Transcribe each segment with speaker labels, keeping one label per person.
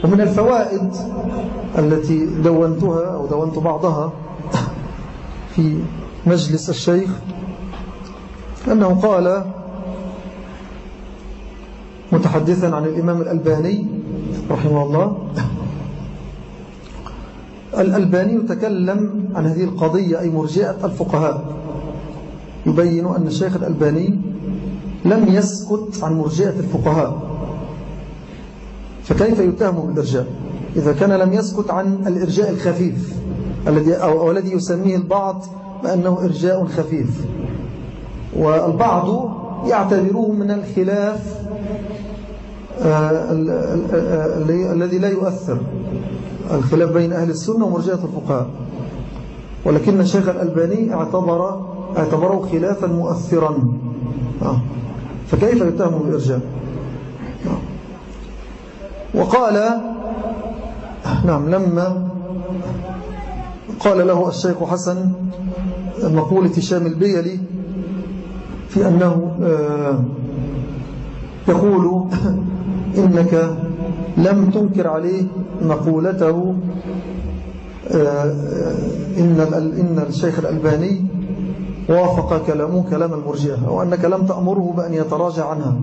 Speaker 1: ومن الفوائد التي دونتها أو دونت بعضها في مجلس الشيخ أنه قال متحدثا عن الإمام الألباني رحمه الله: الألباني تكلم عن هذه القضية، أي مرجئة الفقهاء، يبين أن الشيخ الألباني لم يسكت عن مرجئة الفقهاء، فكيف يتهم بالإرجاء إذا كان لم يسكت عن الإرجاء الخفيف الذي يسميه البعض بأنه إرجاء خفيف، والبعض يعتبروه من الخلاف الذي لا يؤثر، الخلاف بين أهل السنة ومرجئة الفقهاء، ولكن الشيخ الألباني اعتبره خلافا مؤثرا، فكيف يتهم بالإرجاء؟ وقال نعم لما قال له الشيخ حسن مقولة هشام البيلي في أنه يقول إنك لم تنكر عليه مقولته إن الشيخ الألباني وافق كلامه كلام المرجئة، أو أنك لم تأمره بأن يتراجع عنها،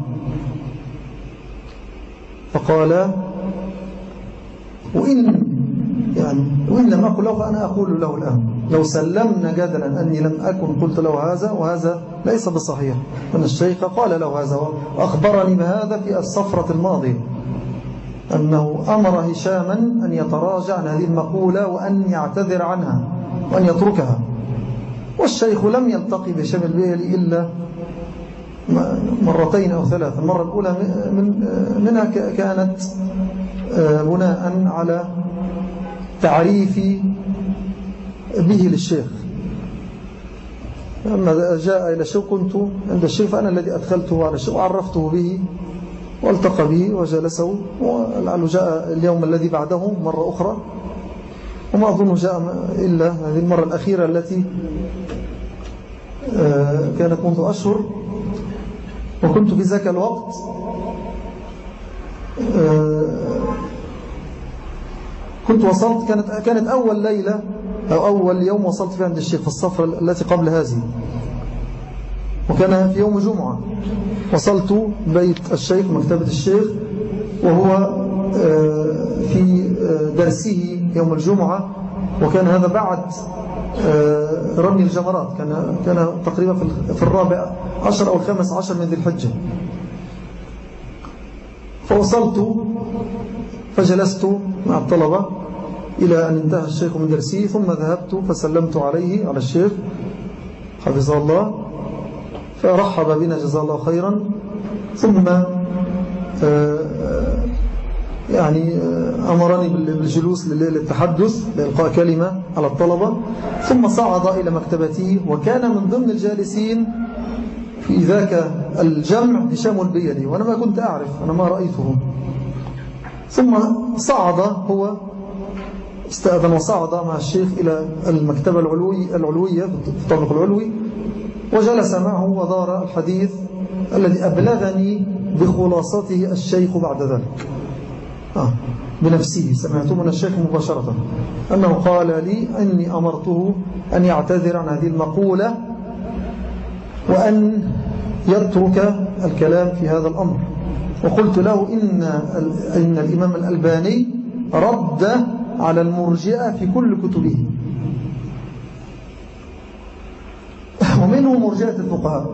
Speaker 1: فقال وإن لم أقل له فأنا أقول له الآن، لو سلمنا جدلا أني لم أكن قلت له هذا، وهذا ليس بصحيح، أن الشيخ قال له هذا وأخبرني بهذا في الصفرة الماضية، أنه أمر هشاما أن يتراجع عن هذه المقولة وأن يعتذر عنها وأن يتركها. والشيخ لم يلتقي بهشام البيلي إلا مرتين أو ثلاث. المرة الأولى منها كانت بناء على تعريفي به للشيخ، لما جاء إلى الشيخ كنت عند الشيخ، فأنا الذي أدخلته على الشيخ وعرفته به والتقى به وجلسه، ولعله جاء اليوم الذي بعده مرة أخرى، وما أظن جاء إلا هذه المرة الأخيرة التي كانت منذ أشهر، وكنت في ذاك الوقت كنت وصلت، كانت أول ليلة أو أول يوم وصلت فيه عند الشيخ في الصفرة التي قبل هذه، وكان في يوم جمعة. وصلت بيت الشيخ مكتبة الشيخ وهو في درسه يوم الجمعة، وكان هذا بعد رمي الجمرات، كان تقريبا في 14 أو 15 من ذي الحجة. فوصلت فجلست مع الطلبة إلى أن انتهى الشيخ من درسه، ثم ذهبت فسلمت عليه على الشيخ حفظه الله، فرحب بنا جزاه الله خيرا، ثم أمرني بالجلوس للتحدث لإلقاء كلمة على الطلبة، ثم صعد إلى مكتبته، وكان من ضمن الجالسين في ذاك الجمع هشام البيلي، وأنا ما كنت أعرف، أنا ما رأيته. ثم صعد هو، استأذن وصعد مع الشيخ إلى المكتبة العلوية في الطابق العلوي، وجلس معه ودار الحديث الذي أبلغني بخلاصته الشيخ بعد ذلك بنفسه، سمعته من الشيخ مباشرة، أنه قال لي أني أمرته أن يعتذر عن هذه المقولة وأن يترك الكلام في هذا الأمر. وقلت له إن الإمام الألباني رد على المرجئة في كل كتبه، ومنه مرجئة الفقهاء.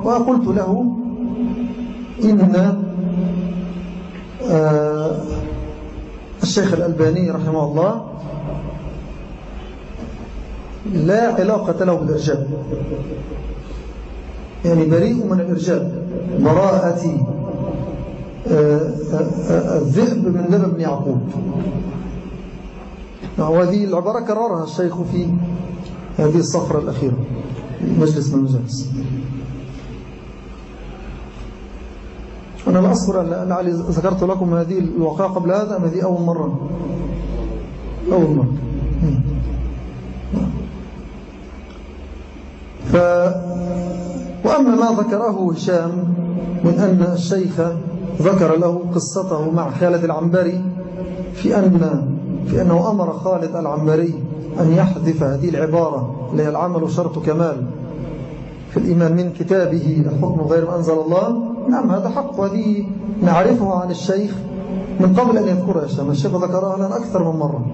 Speaker 1: وقلت له إن الشيخ الألباني رحمه الله لا علاقة له بالإرجاء، بريء من الإرجاء، براءة الذئب من لبن يعقوب. وهذه العبارة كررها الشيخ في هذه الصفرة الأخيرة، مجلس من المجالس. أنا لا أصبر لعلي ذكرت لكم هذه الواقعة قبل هذا، هذه أول مرة. وأما ما ذكره هشام من أن الشيخ ذكر له قصته مع خالد العنبري في أنه أمر خالد العنبري أن يحذف هذه العبارة اللي هي العمل شرط كمال في الإيمان من كتابه الحكم غير ما أنزل الله. نعم هذا حق، وهذه نعرفه عن الشيخ من قبل أن يذكرها الشيخ ذكرها لنا أكثر من مرة،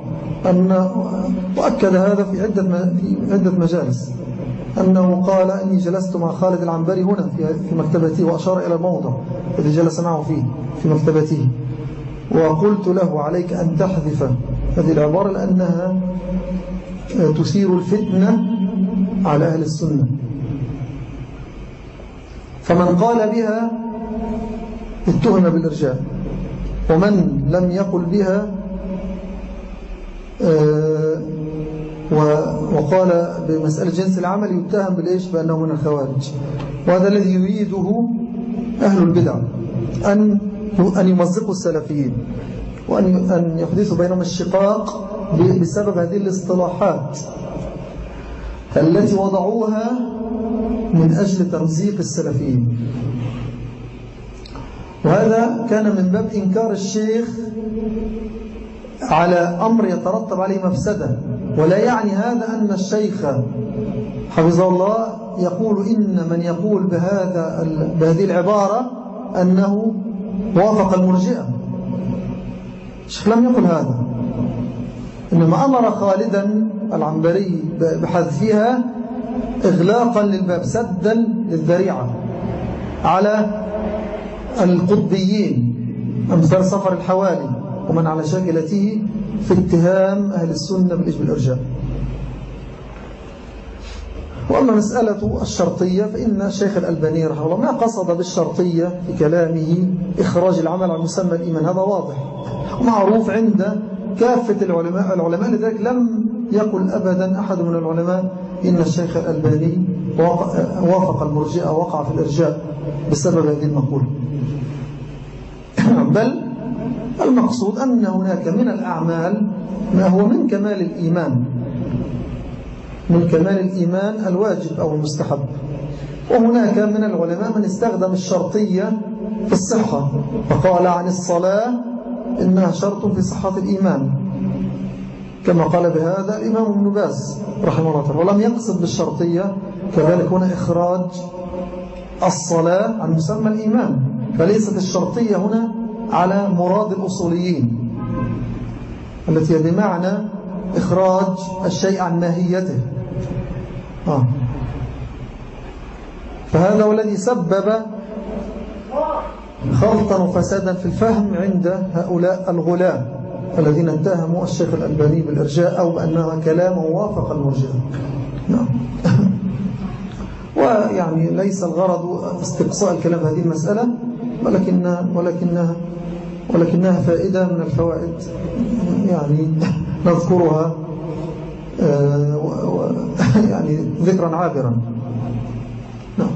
Speaker 1: وأكد هذا في عدة مجالس، أنه قال إني جلست مع خالد العنبري هنا في مكتبته، وأشار إلى الموضع الذي جلس معه فيه في مكتبته، وقلت له عليك أن تحذف هذه العبارة لأنها تثير الفتنة على أهل السنة، فمن قال بها اتهم بالإرجاء، ومن لم يقل بها وقال بمسألة جنس العمل يتهم بالإيش؟ بأنه من الخوارج. وهذا الذي يريده أهل البدع، أن يمزقوا السلفيين، وأن يحدثوا بينهم الشقاق بسبب هذه الاصطلاحات التي وضعوها من أجل تمزيق السلفيين. وهذا كان من باب إنكار الشيخ على أمر يترتب عليه مفسدة، ولا يعني هذا أن الشيخ حفظه الله يقول إن من يقول بهذه العبارة أنه وافق المرجئة. الشيخ لم يقل هذا، إنما أمر خالدا العنبري بحذفها إغلاقا للباب، سدا للذريعة على القطبيين أمثال صفر الحوالي ومن على شاكلته في اتهام أهل السنة بالإرجاء. وأما مسألة الشرطية فإن الشيخ الألباني رحمه الله ما قصد بالشرطية في كلامه إخراج العمل عن مسمى الإيمان، هذا واضح ومعروف عند كافة العلماء. لذلك لم يقل أبدا أحد من العلماء إن الشيخ الألباني وافق المرجئة ووقع في الإرجاء بسبب هذه المقولة، بل المقصود أن هناك من الأعمال ما هو من كمال الإيمان، من كمال الإيمان الواجب أو المستحب. وهناك من العلماء من استخدم الشرطية في الصحة، فقال عن الصلاة إنها شرط في صحة الإيمان، كما قال بهذا الإمام ابن باز رحمه الله تعالى، ولم يقصد بالشرطية كذلك هنا إخراج الصلاة عن مسمى الإيمان. فليست الشرطية هنا على مراد الأصوليين التي هي بمعنى إخراج الشيء عن ماهيته. فهذا هو الذي سبب خلطا وفسادا في الفهم عند هؤلاء الغلاة الذين اتهموا الشيخ الألباني بالإرجاء أو بأنها كلامه وافق المرجئة. نعم. ويعني ليس الغرض استقصاء الكلام هذه المسألة، ولكنها فائدة من الفوائد يعني نذكرها يعني ذكرا عابرا. نعم.